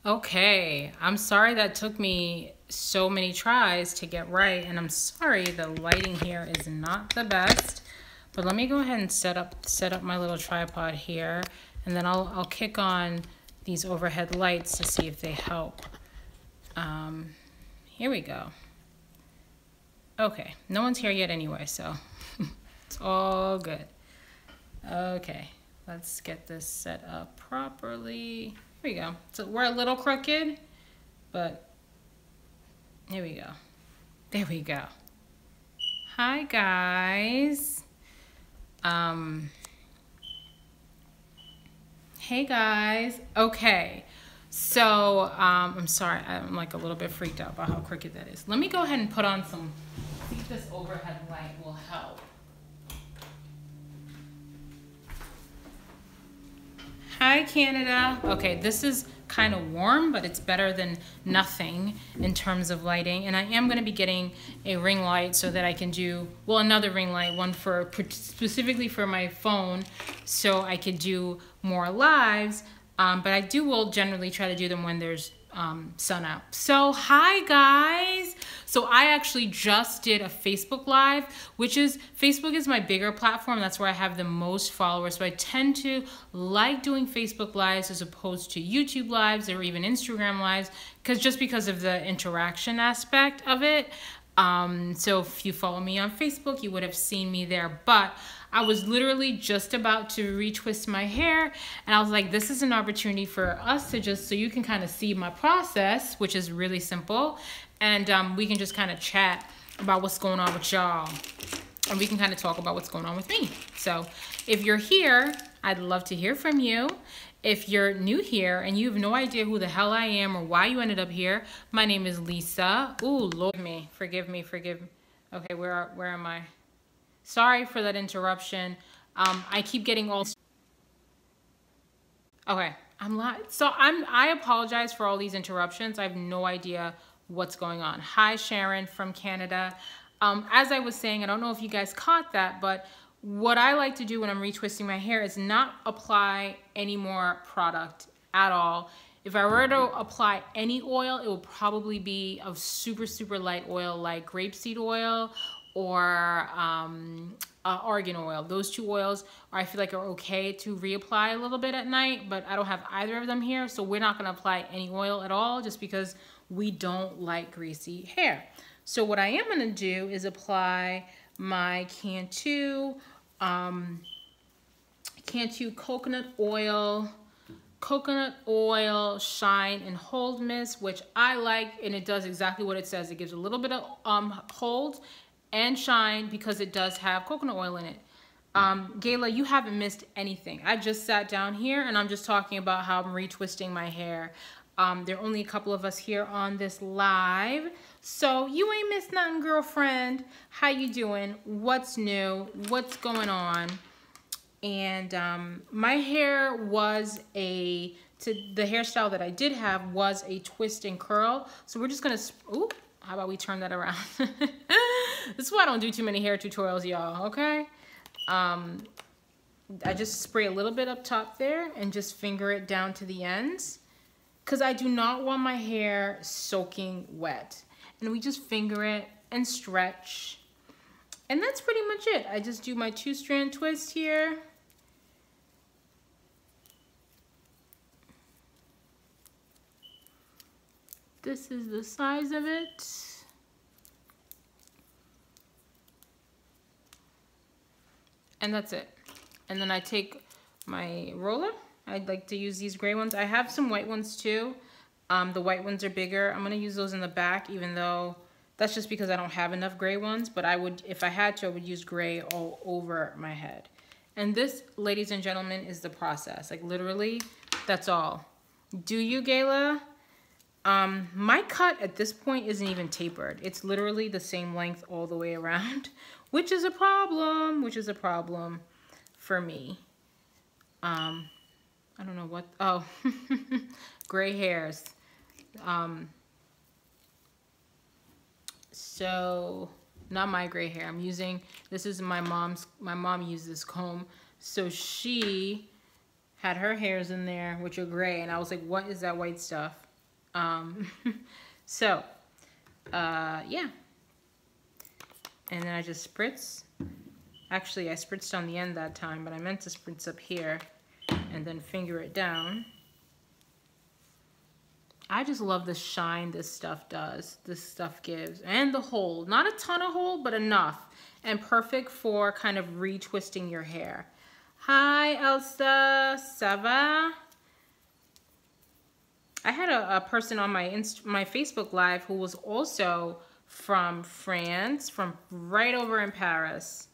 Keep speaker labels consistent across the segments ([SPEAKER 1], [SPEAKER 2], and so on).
[SPEAKER 1] Okay, I'm sorry that took me so many tries to get right, and I'm sorry the lighting here is not the best. But let me go ahead and set up my little tripod here, and then I'll kick on these overhead lights to see if they help. Here we go. Okay, no one's here yet anyway, so it's all good. Okay, let's get this set up properly. Here we go. So we're a little crooked, but here we go. There we go. Hi guys. Hey guys. Okay. So I'm sorry, I'm like a little bit freaked out about how crooked that is. Let me go ahead and put on some, see if this overhead light will help. Hi Canada. Okay, this is kind of warm, but it's better than nothing in terms of lighting. And I am going to be getting a ring light so that I can do, well, another ring light, one for specifically for my phone, so I could do more lives. But I will generally try to do them when there's sun out. So hi guys. So I actually just did a Facebook Live, Facebook is my bigger platform. That's where I have the most followers. So I tend to like doing Facebook Lives as opposed to YouTube Lives or even Instagram Lives, because of the interaction aspect of it. So if you follow me on Facebook, you would have seen me there. But I was literally just about to retwist my hair, and I was like, this is an opportunity for us to just, so you can kind of see my process, which is really simple, and we can just kind of chat about what's going on with y'all, and we can kind of talk about what's going on with me. So if you're here, I'd love to hear from you. If you're new here and you have no idea who the hell I am or why you ended up here, my name is Lisa. Ooh, Lord, forgive me. Okay, where am I? Sorry for that interruption. I keep getting all. Okay, I apologize for all these interruptions. I have no idea what's going on. Hi, Sharon from Canada. As I was saying, I don't know if you guys caught that, but what I like to do when I'm retwisting my hair is not apply any more product at all. If I were to apply any oil, it will probably be of super, super light oil like grapeseed oil or argan oil. Those two oils I feel like are okay to reapply a little bit at night, but I don't have either of them here, so we're not gonna apply any oil at all just because we don't like greasy hair. So what I am gonna do is apply my Cantu coconut oil shine and hold mist, which I like, and it does exactly what it says. It gives a little bit of hold and shine because it does have coconut oil in it. Gayla, you haven't missed anything. I just sat down here and I'm just talking about how I'm retwisting my hair. There are only a couple of us here on this live, so you ain't missed nothing, girlfriend. How you doing? What's new? What's going on? And my hair was the hairstyle that I did have was a twist and curl. So we're just gonna, ooh, how about we turn that around? This is why I don't do too many hair tutorials, y'all, okay? I just spray a little bit up top there and just finger it down to the ends, because I do not want my hair soaking wet. And we just finger it and stretch. And that's pretty much it. I just do my 2-strand twist here. This is the size of it. And that's it. And then I take my roller. I'd like to use these gray ones. I have some white ones too. The white ones are bigger. I'm gonna use those in the back, even though that's just because I don't have enough gray ones, but I would, if I had to, I would use gray all over my head. And this, ladies and gentlemen, is the process. Like literally, that's all. Do you, Gayla? My cut at this point isn't even tapered. It's literally the same length all the way around, which is a problem for me. I don't know what, oh, gray hairs. So not my gray hair. I'm using, this is my mom used this comb. So she had her hairs in there, which are gray. And I was like, what is that white stuff? So, yeah. And then I just spritz. Actually, I spritzed on the end that time, but I meant to spritz up here and then finger it down. I just love the shine this stuff does, this stuff gives. And the hold, not a ton of hold, but enough. And perfect for kind of retwisting your hair. Hi, Elsa, ça va? I had a person on my Facebook Live who was also from France, from right over in Paris.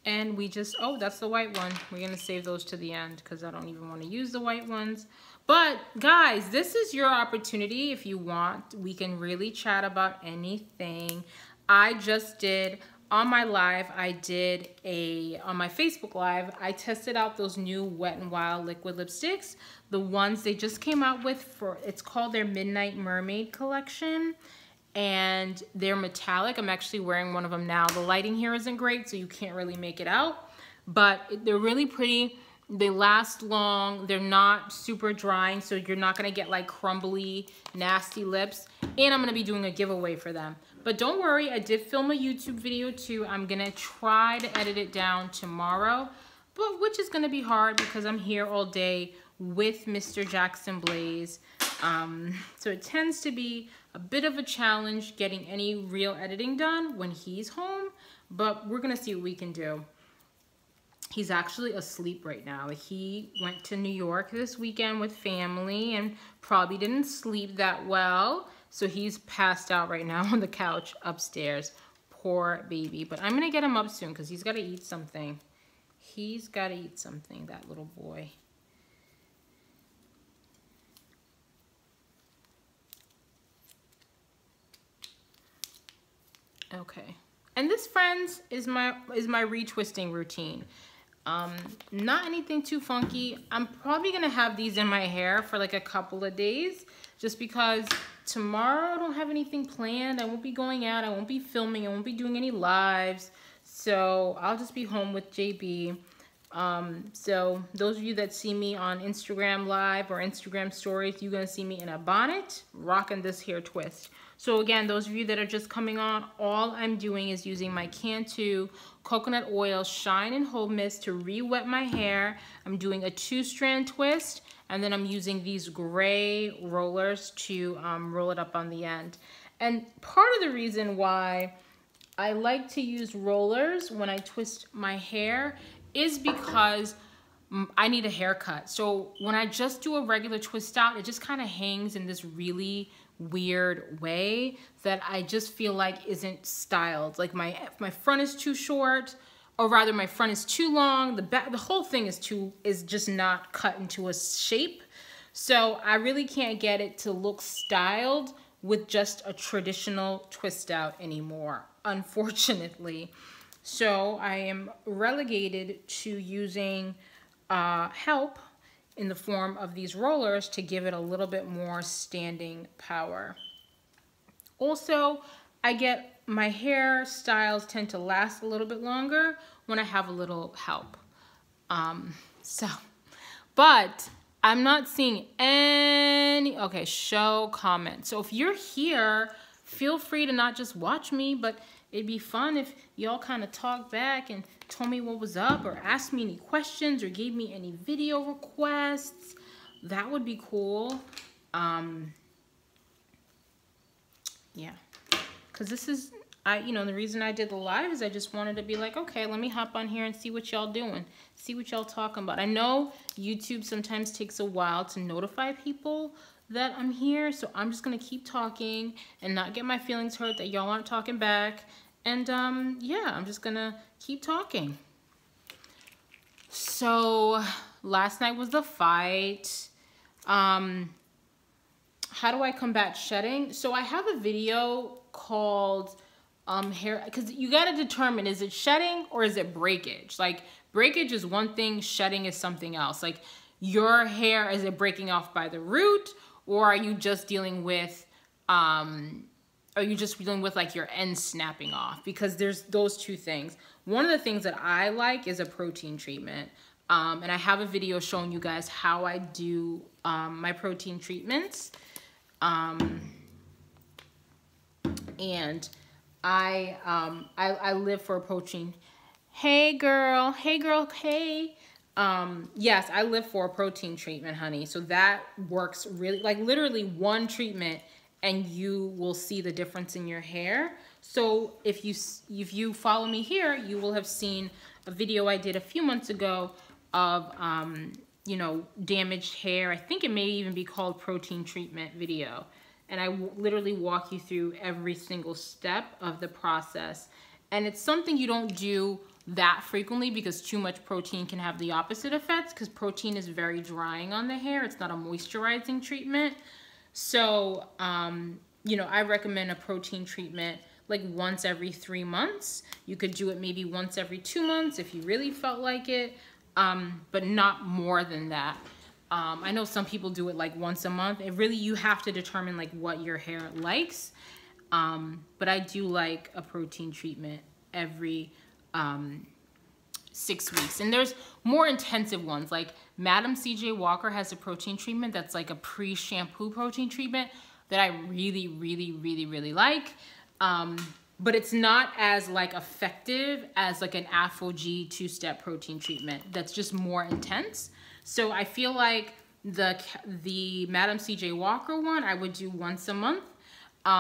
[SPEAKER 1] And we just, oh, that's the white one. We're going to save those to the end because I don't even want to use the white ones. But guys, this is your opportunity. If you want, we can really chat about anything. I just did on my live, on my Facebook Live, I tested out those new Wet n Wild liquid lipsticks. The ones they just came out with it's called their Midnight Mermaid collection. And they're metallic. I'm actually wearing one of them now. The lighting here isn't great, so you can't really make it out. But they're really pretty. They last long. They're not super drying, so you're not going to get like crumbly, nasty lips. And I'm going to be doing a giveaway for them. But don't worry, I did film a YouTube video too. I'm going to try to edit it down tomorrow, but which is going to be hard because I'm here all day with Mr. Jackson Blaze. So it tends to be a bit of a challenge getting any real editing done when he's home, but we're gonna see what we can do. He's actually asleep right now. He went to New York this weekend with family and probably didn't sleep that well, so he's passed out right now on the couch upstairs. Poor baby, but I'm gonna get him up soon because he's gotta eat something. He's gotta eat something, that little boy. Okay, and this, friends, is my retwisting routine. Not anything too funky. I'm probably gonna have these in my hair for like a couple of days, just because tomorrow I don't have anything planned. I won't be going out. I won't be filming. I won't be doing any lives. So I'll just be home with JB. So those of you that see me on Instagram Live or Instagram Stories, you're gonna see me in a bonnet, rocking this hair twist. So again, those of you that are just coming on, all I'm doing is using my Cantu Coconut Oil Shine and Hold Mist to re-wet my hair. I'm doing a 2-strand twist, and then I'm using these gray rollers to roll it up on the end. And part of the reason why I like to use rollers when I twist my hair is because I need a haircut. So when I just do a regular twist out, it just kind of hangs in this really weird way that I just feel like isn't styled. Like my front is too short, or rather my front is too long. The back, the whole thing is just not cut into a shape. So I really can't get it to look styled with just a traditional twist out anymore, unfortunately. So I am relegated to using help in the form of these rollers to give it a little bit more standing power. Also, I get my hairstyles tend to last a little bit longer when I have a little help. But I'm not seeing any, okay, show comment. So if you're here, feel free to not just watch me, but it'd be fun if y'all kind of talk back and told me what was up or asked me any questions or gave me any video requests. That would be cool. Yeah, because this is, the reason I did the live is I just wanted to be like, okay, let me hop on here and see what y'all doing, see what y'all talking about. I know YouTube sometimes takes a while to notify people that I'm here, so I'm just gonna keep talking and not get my feelings hurt that y'all aren't talking back. And yeah, I'm just gonna keep talking. So last night was the fight. How do I combat shedding? So I have a video called hair, because you got to determine, is it shedding or is it breakage? Like, breakage is one thing, shedding is something else. Like, your hair, is it breaking off by the root, or are you just dealing with like your ends snapping off? Because there's those two things. One of the things that I like is a protein treatment. And I have a video showing you guys how I do my protein treatments. And I live for a protein. Hey girl, hey girl, hey. Yes, I live for a protein treatment, honey. So that works really, like literally one treatment and you will see the difference in your hair. So if you follow me here, you will have seen a video I did a few months ago of, you know, damaged hair. I think it may even be called protein treatment video. And I literally walk you through every single step of the process. And it's something you don't do that frequently because too much protein can have the opposite effects, because protein is very drying on the hair. It's not a moisturizing treatment. So, you know, I recommend a protein treatment like once every 3 months. You could do it maybe once every 2 months if you really felt like it, but not more than that. I know some people do it like once a month. It really, you have to determine like what your hair likes. But I do like a protein treatment every 6 weeks. And there's more intensive ones. Like Madam CJ Walker has a protein treatment that's like a pre-shampoo protein treatment that I really, really, really, really like. But it's not as like effective as like an AFO-G 2-step protein treatment. That's just more intense. So I feel like the Madam CJ Walker one I would do once a month. So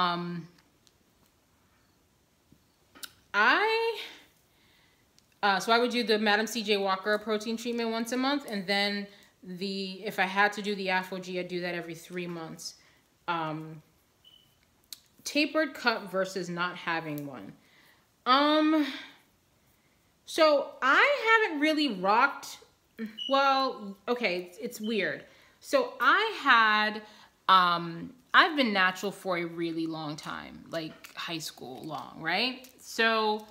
[SPEAKER 1] I would do the Madam CJ Walker protein treatment once a month, and then if I had to do the AFO-G, I'd do that every 3 months. Tapered cut versus not having one. So I haven't really rocked. Well, okay, it's weird. So I've been natural for a really long time, like high school long, right? So,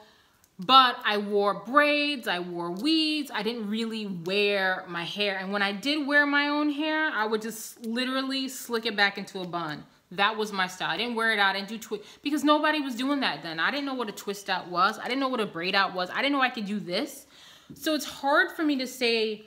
[SPEAKER 1] but I wore braids, I wore weaves, I didn't really wear my hair. And when I did wear my own hair, I would just literally slick it back into a bun. That was my style. I didn't wear it out, I didn't do twist, because nobody was doing that then. I didn't know what a twist out was. I didn't know what a braid out was. I didn't know I could do this. So it's hard for me to say,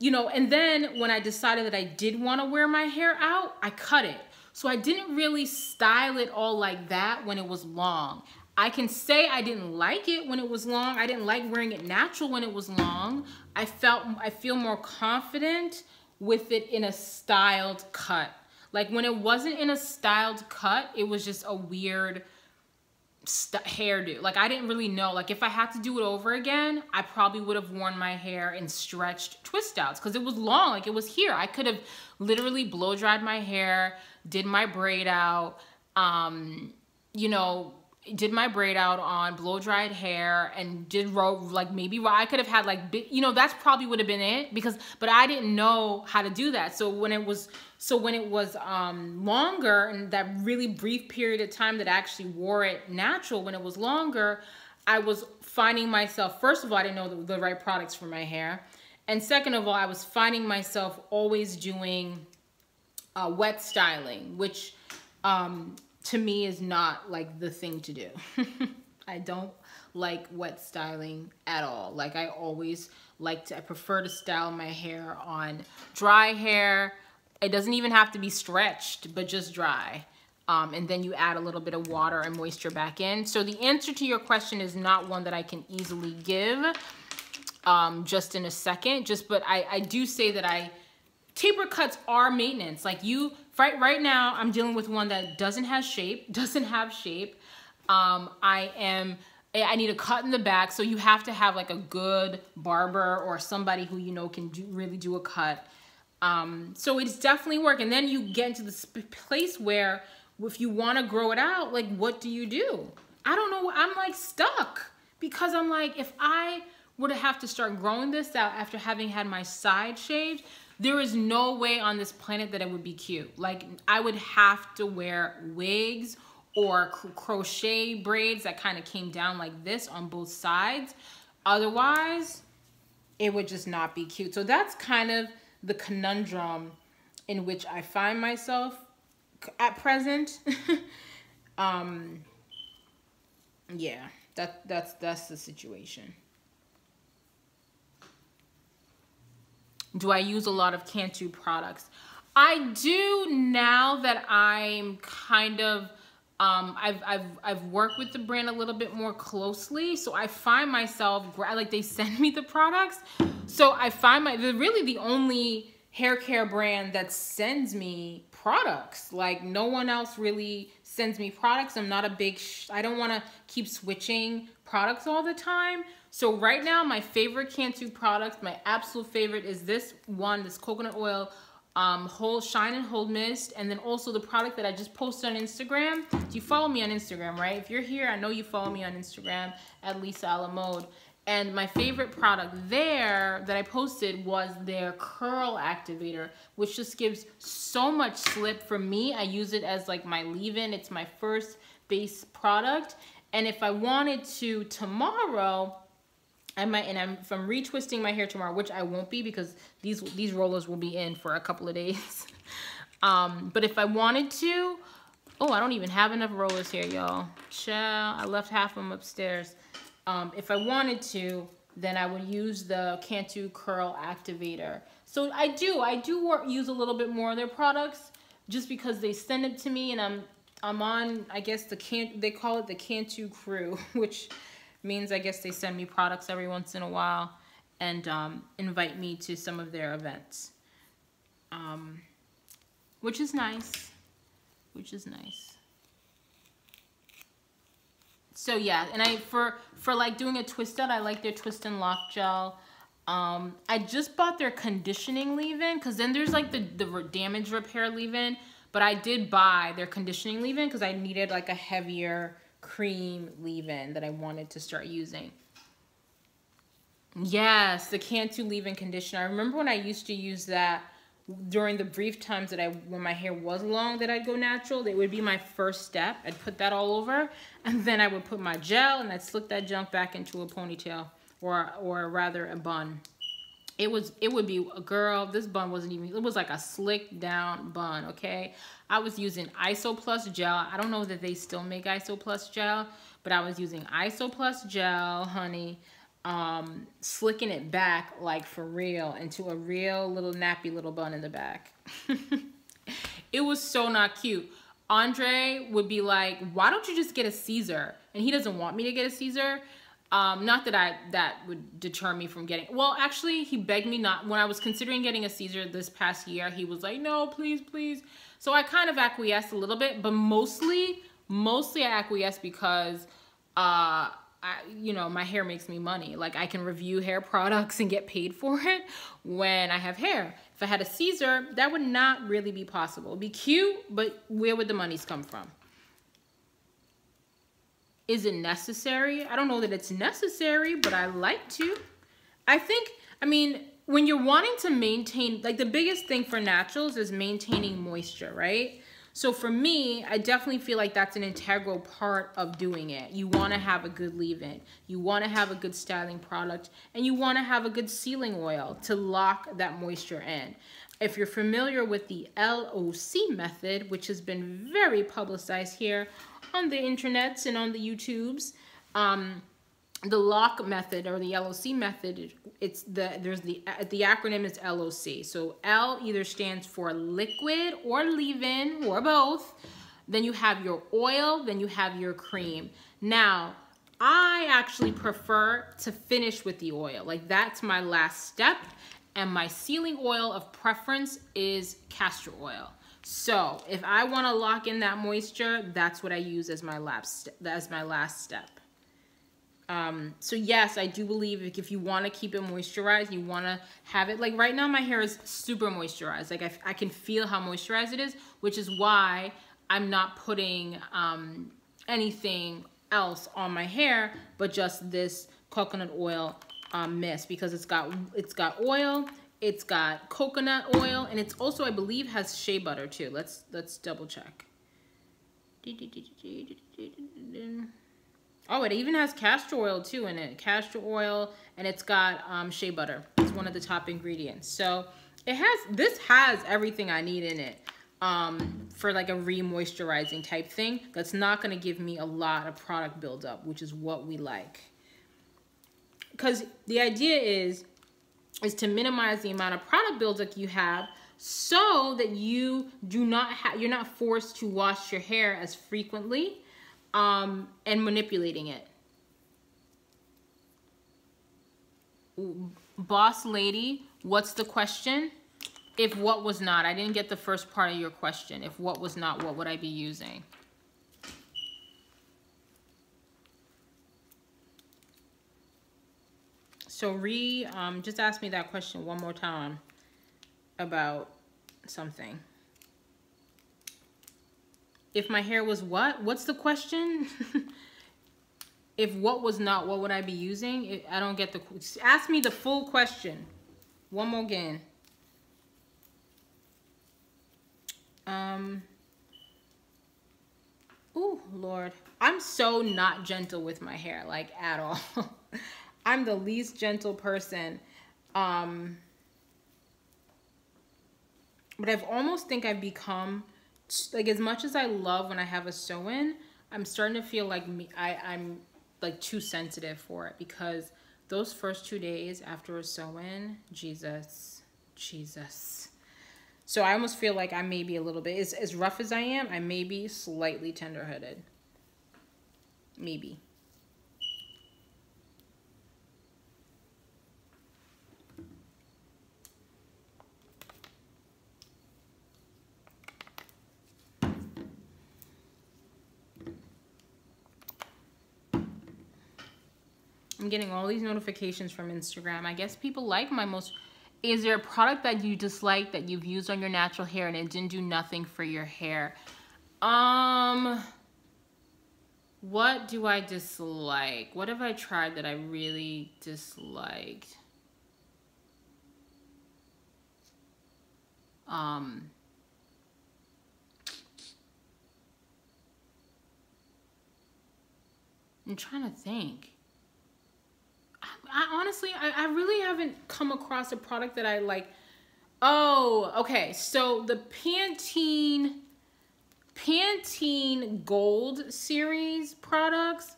[SPEAKER 1] you know, and then when I decided that I did want to wear my hair out, I cut it. So I didn't really style it all like that when it was long. I can say I didn't like it when it was long. I didn't like wearing it natural when it was long. I feel more confident with it in a styled cut. Like when it wasn't in a styled cut, it was just a weird hairdo. Like I didn't really know. Like if I had to do it over again, I probably would have worn my hair in stretched twist outs because it was long. Like it was here. I could have literally blow dried my hair, did my braid out, you know, did my braid out on blow dried hair and did like maybe I could have had like, you know, that's probably would have been it but I didn't know how to do that. So when it was longer, and that really brief period of time that I actually wore it natural, when it was longer, I was finding myself, first of all, I didn't know the right products for my hair. And second of all, I was finding myself always doing wet styling, which to me is not like the thing to do. I don't like wet styling at all. Like I always I prefer to style my hair on dry hair. It doesn't even have to be stretched, but just dry. And then you add a little bit of water and moisture back in. So the answer to your question is not one that I can easily give just in a second. But I do say that taper cuts are maintenance. Like right now, I'm dealing with one that doesn't have shape. I need a cut in the back, so you have to have like a good barber or somebody who you know can really do a cut. So it's definitely work. And then you get into this place where if you want to grow it out, like what do you do? I don't know. I'm like stuck because I'm like, if I were to have to start growing this out after having had my side shaved, there is no way on this planet that it would be cute. Like I would have to wear wigs or crochet braids that kind of came down like this on both sides. Otherwise, it would just not be cute. So that's kind of the conundrum in which I find myself at present. Yeah, that's the situation. do I use a lot of Cantu products? I do, now that I'm kind of, I've worked with the brand a little bit more closely, so I find myself, like, they send me the products, so I find they're really the only hair care brand that sends me products. Like, no one else really sends me products. I'm not a big, I don't want to keep switching products all the time. So right now, my favorite Cantu product, my absolute favorite, is this one, this coconut oil Shine and Hold Mist, and then also the product that I just posted on Instagram. You follow me on Instagram, right? If you're here, I know you follow me on Instagram at Lisa a la Mode. And my favorite product there that I posted was their curl activator, which just gives so much slip. For me, I use it as like my leave-in. It's my first base product. And if I wanted to tomorrow, I might, and if I'm retwisting my hair tomorrow, which I won't be because these rollers will be in for a couple of days. But if I wanted to, oh, I don't even have enough rollers here, y'all. Child, I left half of them upstairs. If I wanted to, then I would use the Cantu Curl Activator. So I do use a little bit more of their products just because they send it to me, and I'm on, I guess, they call it the Cantu crew, which means I guess they send me products every once in a while and invite me to some of their events, which is nice, So yeah, and for like doing a twist out, I like their twist and lock gel. I just bought their conditioning leave-in, because then there's like the damage repair leave-in, but I did buy their conditioning leave-in because I needed like a heavier cream leave-in that I wanted to start using. Yes, the Cantu leave-in conditioner. I remember when I used to use that during the brief times that when my hair was long, that I'd go natural. It would be my first step. I'd put that all over, and then I would put my gel, and I'd slick that junk back into a ponytail, or rather a bun. It would be, girl, this bun wasn't even, it was like a slick down bun, okay? I was using Iso Plus gel. I don't know that they still make Iso Plus gel, but I was using Iso Plus gel, honey, slicking it back like for real into a real little nappy little bun in the back. It was so not cute. Andre would be like, why don't you just get a Caesar? And he doesn't want me to get a Caesar. Not that would deter me from getting, well, actually, he begged me not, when I was considering getting a Caesar this past year, he was like, no, please, please. So I kind of acquiesced a little bit, but mostly I acquiesced because, you know, my hair makes me money. Like, I can review hair products and get paid for it when I have hair. If I had a Caesar, that would not really be possible. It'd be cute, but where would the monies come from? Is it necessary? I don't know that it's necessary, but I like to. I mean, when you're wanting to maintain, like, the biggest thing for naturals is maintaining moisture, right? So for me, I definitely feel like that's an integral part of doing it. You want to have a good leave-in. You want to have a good styling product, and you want to have a good sealing oil to lock that moisture in. If you're familiar with the LOC method, which has been very publicized here on the internets and on the YouTubes, the lock method, or the LOC method, the acronym is LOC. So L either stands for liquid or leave-in or both. Then you have your oil, then you have your cream. Now, I actually prefer to finish with the oil. Like, that's my last step, and my sealing oil of preference is castor oil. So if I want to lock in that moisture, that's what I use as my last step. So yes, I do believe if you want to keep it moisturized, you want to have it, like right now my hair is super moisturized. Like I can feel how moisturized it is, which is why I'm not putting anything else on my hair but just this coconut oil mist, because it's got oil, it's got coconut oil, and it's also, I believe, has shea butter too. Let's double check. Oh, it even has castor oil too in it. Castor oil, and it's got shea butter. It's one of the top ingredients. So this has everything I need in it for like a re-moisturizing type thing. That's not going to give me a lot of product buildup, which is what we like. Because the idea is, is to minimize the amount of product buildup you have so that you do not you're not forced to wash your hair as frequently and manipulating it. Boss lady, what's the question? If what was not, I didn't get the first part of your question. If what was not, what would I be using? So just ask me that question one more time about something. If my hair was what? What's the question? If what was not, what would I be using? I don't get the... Ask me the full question. One more again. Oh, Lord. I'm so not gentle with my hair, like, at all. I'm the least gentle person. But I've almost think I've become... Like, as much as I love when I have a sew-in, I'm starting to feel like I'm like too sensitive for it, because those first 2 days after a sew-in, Jesus. So I almost feel like I may be a little bit, as rough as I am, I may be slightly tender-headed. Maybe. I'm getting all these notifications from Instagram. I guess people like my most... Is there a product that you dislike that you've used on your natural hair and it didn't do nothing for your hair? What do I dislike? What have I tried that I really disliked? I'm trying to think. I honestly, I really haven't come across a product that I like. Oh, okay. So the Pantene Gold series products,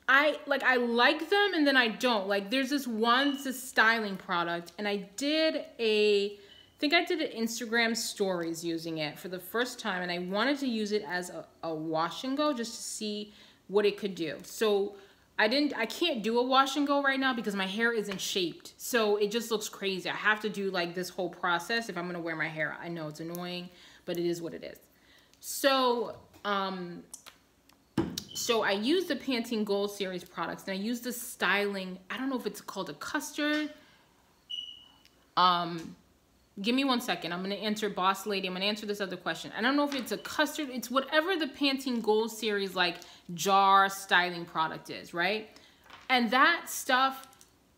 [SPEAKER 1] I like them and then I don't. Like, there's this one, it's a styling product, and I think I did an Instagram stories using it for the first time, and I wanted to use it as a wash and go just to see what it could do. So I can't do a wash and go right now because my hair isn't shaped. So it just looks crazy. I have to do like this whole process if I'm going to wear my hair. I know it's annoying, but it is what it is. So, so I use the Pantene Gold series products, and I use the styling. I don't know if it's called a custard. Give me 1 second. I'm going to answer Boss Lady. I'm going to answer this other question. I don't know if it's a custard. It's whatever the Pantene Gold series like jar styling product is, right? And that stuff,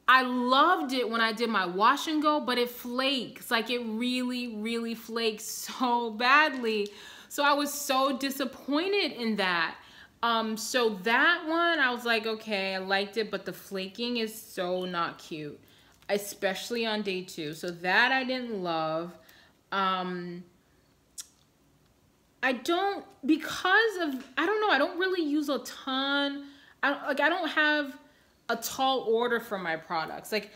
[SPEAKER 1] I loved it when I did my wash and go, but it flakes. Like, it really, really flakes so badly. So I was so disappointed in that. So that one, I was like, okay, I liked it, but the flaking is so not cute, especially on day 2. So that I didn't love. I don't really use a ton. I don't have a tall order for my products. Like,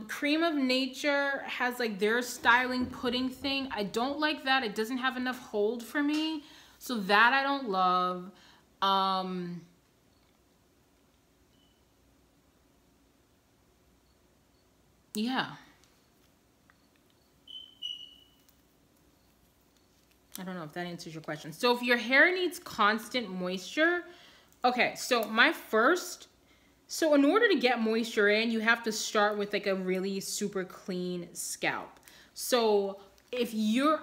[SPEAKER 1] Cream of Nature has like their styling pudding thing. I don't like that. It doesn't have enough hold for me. So that I don't love. Yeah. I don't know if that answers your question. So if your hair needs constant moisture, okay, so so in order to get moisture in, you have to start with like a really super clean scalp. So if you're,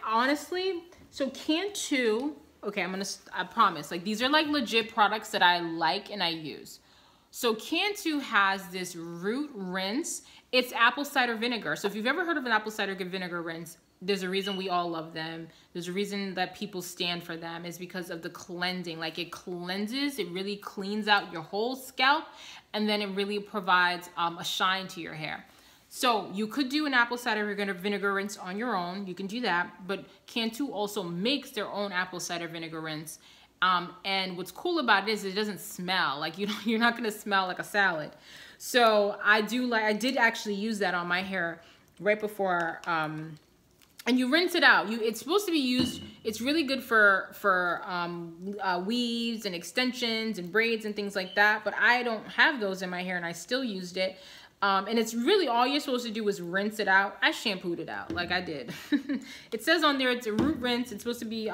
[SPEAKER 1] honestly, so Cantu, okay, I promise, like these are like legit products that I like and I use. So Cantu has this root rinse. It's apple cider vinegar. So if you've ever heard of an apple cider vinegar rinse, there's a reason we all love them. There's a reason that people stand for them, is because of the cleansing. Like, it cleanses, it really cleans out your whole scalp, and then it really provides a shine to your hair. So you could do an apple cider vinegar rinse on your own. You can do that, but Cantu also makes their own apple cider vinegar rinse, And what's cool about it is it doesn't smell like you're not gonna smell like a salad. So I did actually use that on my hair right before, and you rinse it out. It's supposed to be used, it's really good for weaves and extensions and braids and things like that, but I don't have those in my hair and I still used it. And it's really, all you're supposed to do is rinse it out. I shampooed it out like I did. It says on there it's a root rinse. It's supposed to be,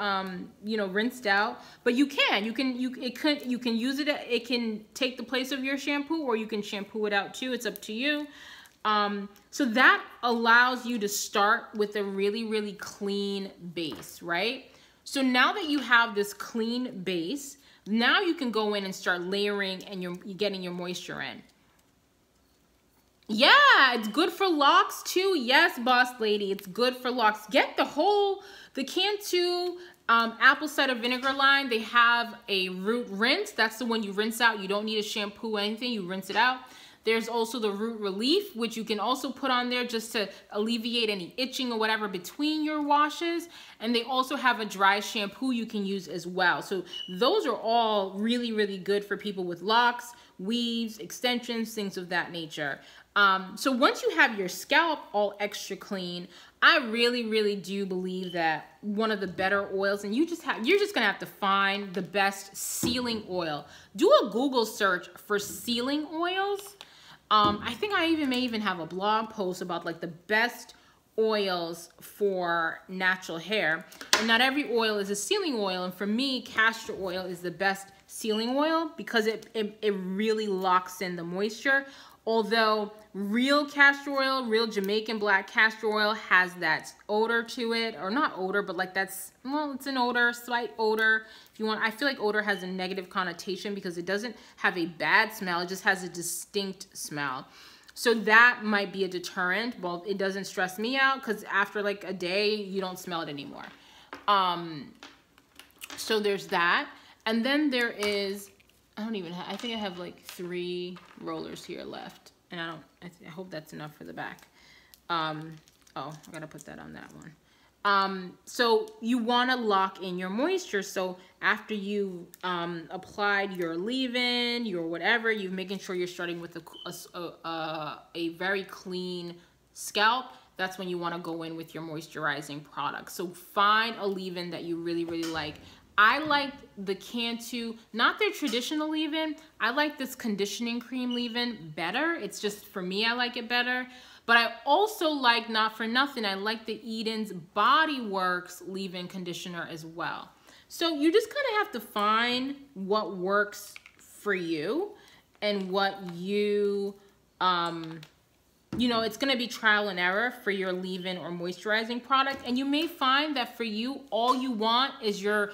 [SPEAKER 1] you know, rinsed out, but you can use it. It can take the place of your shampoo, or you can shampoo it out too. It's up to you. So that allows you to start with a really, really clean base, right? So now that you have this clean base, now you can go in and start layering and you're getting your moisture in. Yeah, it's good for locks too. Yes, boss lady, it's good for locks. Get the Cantu apple cider vinegar line. They have a root rinse. That's the one you rinse out. You don't need a shampoo or anything. You rinse it out. There's also the root relief, which you can also put on there just to alleviate any itching or whatever between your washes. And they also have a dry shampoo you can use as well. So those are all really, really good for people with locks, weaves, extensions, things of that nature. So once you have your scalp all extra clean, I really, really do believe that one of the better oils, and you're just gonna have to find the best sealing oil. Do a Google search for sealing oils. I think I may even have a blog post about like the best oils for natural hair. And not every oil is a sealing oil. And for me, castor oil is the best sealing oil because it really locks in the moisture. Although real castor oil, real Jamaican black castor oil has that odor to it, or not odor, but like it's an odor, slight odor. If you want, I feel like odor has a negative connotation because it doesn't have a bad smell, it just has a distinct smell. So that might be a deterrent. Well, it doesn't stress me out because after like a day, you don't smell it anymore. So there's that. And then there is, I think I have like 3 rollers here left. And I hope that's enough for the back. Oh, I gotta put that on that one. So you wanna lock in your moisture. So after you applied your leave-in, your whatever, you're making sure you're starting with a very clean scalp. That's when you wanna go in with your moisturizing product. So find a leave-in that you really, really like. I like the Cantu, not their traditional leave-in. I like this conditioning cream leave-in better. It's just, for me, I like it better. But I also like, not for nothing, I like the Eden's Body Works leave-in conditioner as well. So you just kind of have to find what works for you and what you, you know, it's going to be trial and error for your leave-in or moisturizing product. And you may find that for you, all you want is to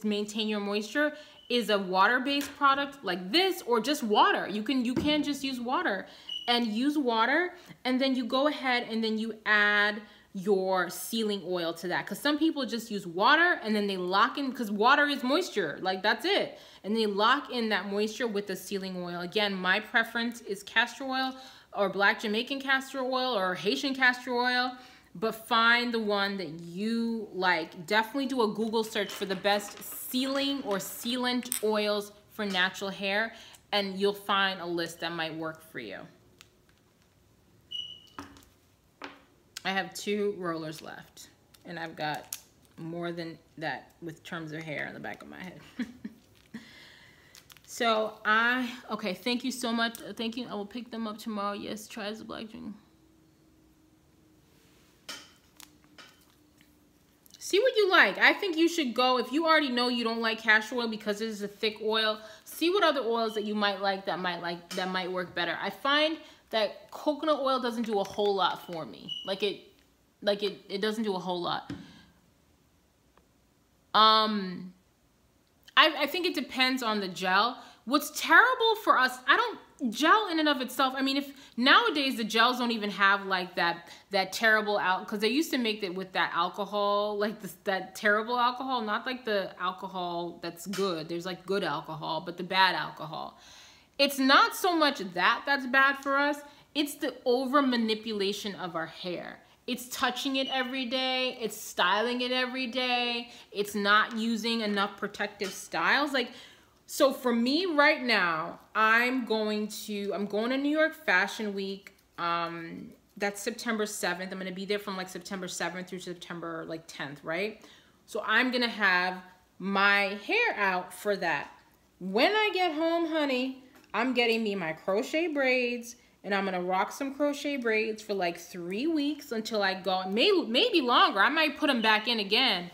[SPEAKER 1] maintain your moisture is a water-based product like this, or just water. You can just use water, and then you go ahead and then you add your sealing oil to that. Because some people just use water and then they lock in, because water is moisture, like that's it. And they lock in that moisture with the sealing oil. Again, my preference is castor oil, or black Jamaican castor oil, or Haitian castor oil, but find the one that you like. Definitely do a Google search for the best sealing or sealant oils for natural hair, and you'll find a list that might work for you. I have 2 rollers left, and I've got more than that with terms of hair on the back of my head. So okay, thank you so much. Thank you. I will pick them up tomorrow. Yes, try as a black drink. See what you like. I think you should go, if you already know you don't like castor oil because it is a thick oil, see what other oils that you might like that might work better. I find that coconut oil doesn't do a whole lot for me. It doesn't do a whole lot. I think it depends on the gel. What's terrible for us, gel in and of itself, I mean, if nowadays the gels don't even have like that terrible because they used to make it with that alcohol, like that terrible alcohol, not like the alcohol that's good. There's like good alcohol, but the bad alcohol. It's not so much that's bad for us. It's the over manipulation of our hair. it's touching it every day, it's styling it every day, it's not using enough protective styles. Like, so for me right now, I'm going to New York Fashion Week. That's September 7th. I'm gonna be there from like September 7th through September like 10th, right? So I'm gonna have my hair out for that. When I get home, honey, I'm getting me my crochet braids, and I'm gonna rock some crochet braids for like 3 weeks until I go, maybe longer. I might put them back in again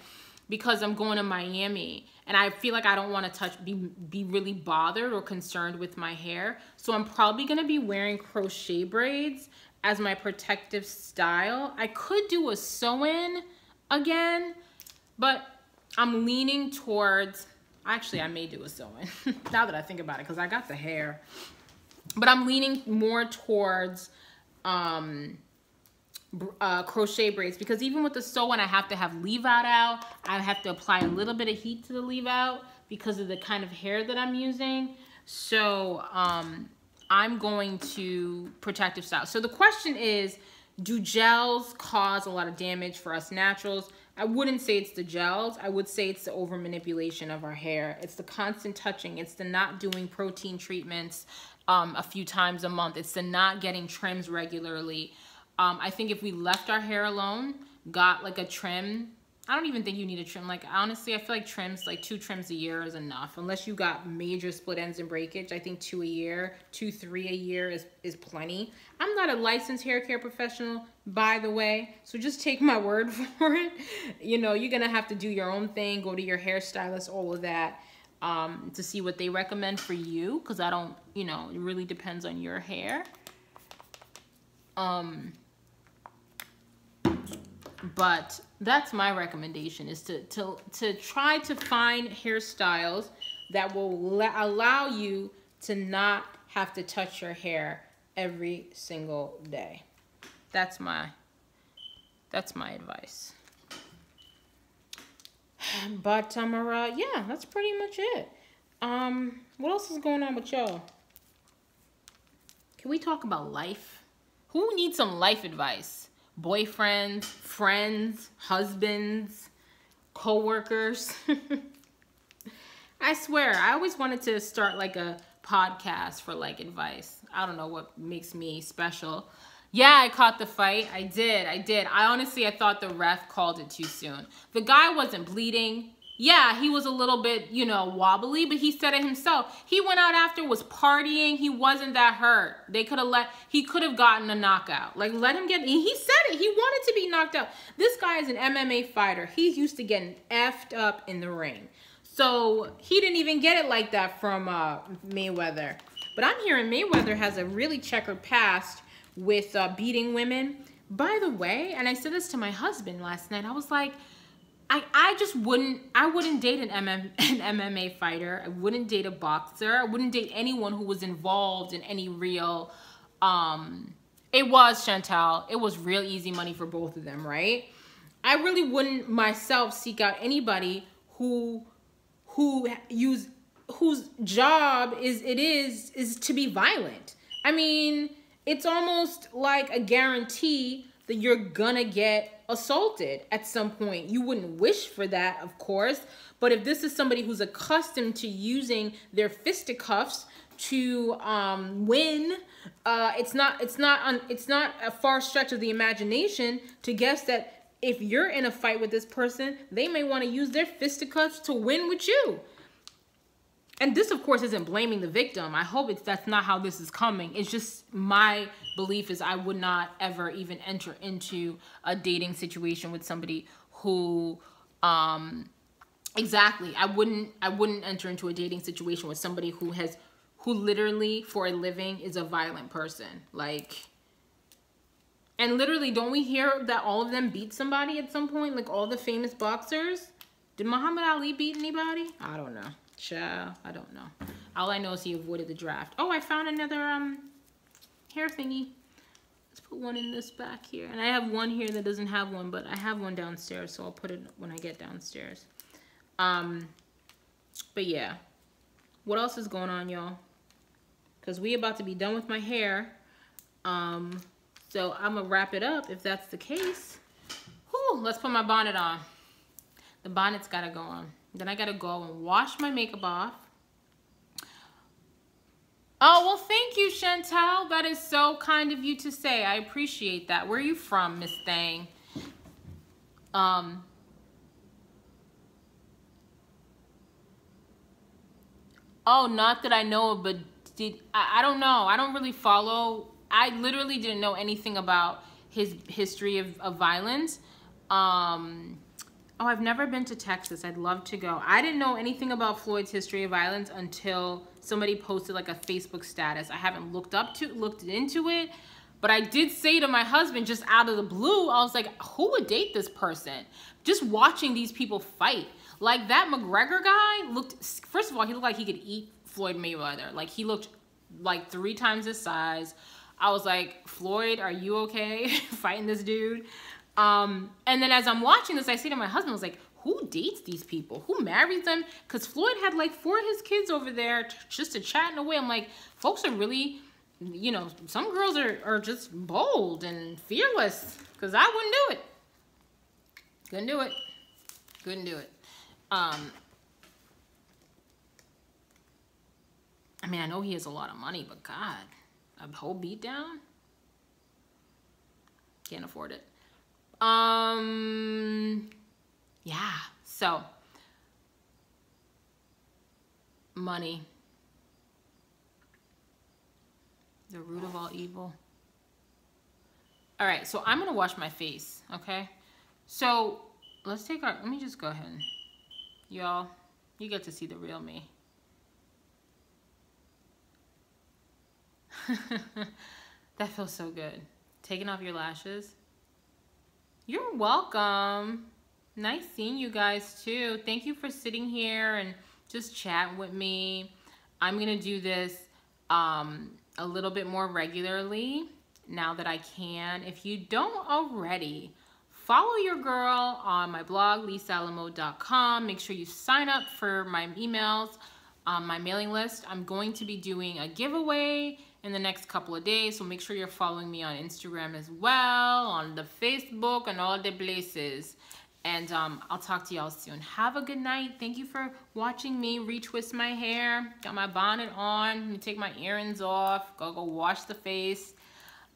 [SPEAKER 1] because I'm going to Miami, and I feel like I don't want to be really bothered or concerned with my hair. So I'm probably gonna be wearing crochet braids as my protective style. I could do a sew-in again, but I'm leaning towards, actually I may do a sew-in now that I think about it, because I got the hair. But I'm leaning more towards crochet braids, because even with the sew-in, I have to have leave-out out. I have to apply a little bit of heat to the leave-out because of the kind of hair that I'm using. So I'm going to protective style. So the question is, do gels cause a lot of damage for us naturals? I wouldn't say it's the gels. I would say it's the over manipulation of our hair. It's the constant touching. It's the not doing protein treatments a few times a month. It's the not getting trims regularly. I think if we left our hair alone, got like a trim, I don't even think you need a trim. Like, honestly, I feel like trims, like 2 trims a year is enough. Unless you got major split ends and breakage, I think 2 a year, 2, 3 a year is plenty. I'm not a licensed hair care professional, by the way, so just take my word for it. You know, you're gonna have to do your own thing, go to your hairstylist, all of that, to see what they recommend for you, because I don't, you know, it really depends on your hair. But that's my recommendation, is to try to find hairstyles that will allow you to not have to touch your hair every single day. That's my advice. But yeah, that's pretty much it. What else is going on with y'all? Can we talk about life? Who needs some life advice? Boyfriends, friends, husbands, co-workers. I swear, I always wanted to start like a podcast for like advice. I don't know what makes me special. Yeah, I caught the fight. I did. I honestly thought the ref called it too soon. The guy wasn't bleeding. Yeah, he was a little bit, you know, wobbly, but he said it himself. He went out after, was partying. He wasn't that hurt. He could have gotten a knockout. Like, let him get, he said it. He wanted to be knocked out. This guy is an MMA fighter. He's used to getting effed up in the ring. So he didn't even get it like that from Mayweather. But I'm hearing Mayweather has a really checkered past with beating women. By the way, and I said this to my husband last night, I was like, I wouldn't date an MMA fighter. I wouldn't date a boxer. I wouldn't date anyone who was involved in any real, it was, Chantal, it was real easy money for both of them, right? I really wouldn't myself seek out anybody whose job is to be violent. I mean, it's almost like a guarantee that you're gonna get assaulted at some point. You wouldn't wish for that, of course, but if this is somebody who's accustomed to using their fisticuffs to win, it's not a far stretch of the imagination to guess that if you're in a fight with this person, they may want to use their fisticuffs to win with you. And this, of course, isn't blaming the victim. I hope that's not how this is coming. It's just my belief is I would not ever even enter into a dating situation with somebody who, exactly, I wouldn't enter into a dating situation with somebody who literally for a living is a violent person. Like, and literally, don't we hear that all of them beat somebody at some point? Like all the famous boxers? Did Muhammad Ali beat anybody? I don't know. Child, I don't know. All I know is he avoided the draft. Oh, I found another hair thingy. Let's put one in this back here. And I have one here that doesn't have one, but I have one downstairs, so I'll put it when I get downstairs. But yeah. What else is going on, y'all? Because we about to be done with my hair. So I'm gonna wrap it up if that's the case. Whew, let's put my bonnet on. The bonnet's gotta go on. Then I gotta go and wash my makeup off. Oh, well, thank you, Chantal. That is so kind of you to say. I appreciate that. Where are you from, Miss Thang? Oh, not that I know of, but I don't know. I don't really follow. I literally didn't know anything about his history of violence. Oh, I've never been to Texas. I'd love to go. I didn't know anything about Floyd's history of violence until somebody posted like a Facebook status. I haven't looked into it, but I did say to my husband just out of the blue, I was like, who would date this person? Just watching these people fight. Like that McGregor guy looked, first of all, he looked like he could eat Floyd Mayweather. Like he looked like 3 times his size. I was like, Floyd, are you okay fighting this dude? And then as I'm watching this, I say to my husband, I was like, who dates these people? Who marries them? Because Floyd had like 4 of his kids over there just to chatting away. I'm like, folks are really, you know, some girls are just bold and fearless. Because I wouldn't do it. Couldn't do it. Couldn't do it. I mean, I know he has a lot of money, but God, a whole beatdown? Can't afford it. Yeah, so money, the root of all evil. All right, so I'm gonna wash my face, okay? So let's take let me just go ahead and, y'all, you get to see the real me. That feels so good. Taking off your lashes. You're welcome. Nice seeing you guys too. Thank you for sitting here and just chatting with me. I'm gonna do this a little bit more regularly now that I can. If you don't already, follow your girl on my blog, lisalamo.com. Make sure you sign up for my emails, my mailing list. I'm going to be doing a giveaway in the next couple of days, so make sure you're following me on Instagram as well, on the Facebook and all the places. And I'll talk to y'all soon. Have a good night. Thank you for watching me retwist my hair. Got my bonnet on. Let me take my earrings off. Go wash the face.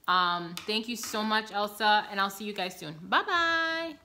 [SPEAKER 1] Thank you so much, Elsa, and I'll see you guys soon. Bye-bye.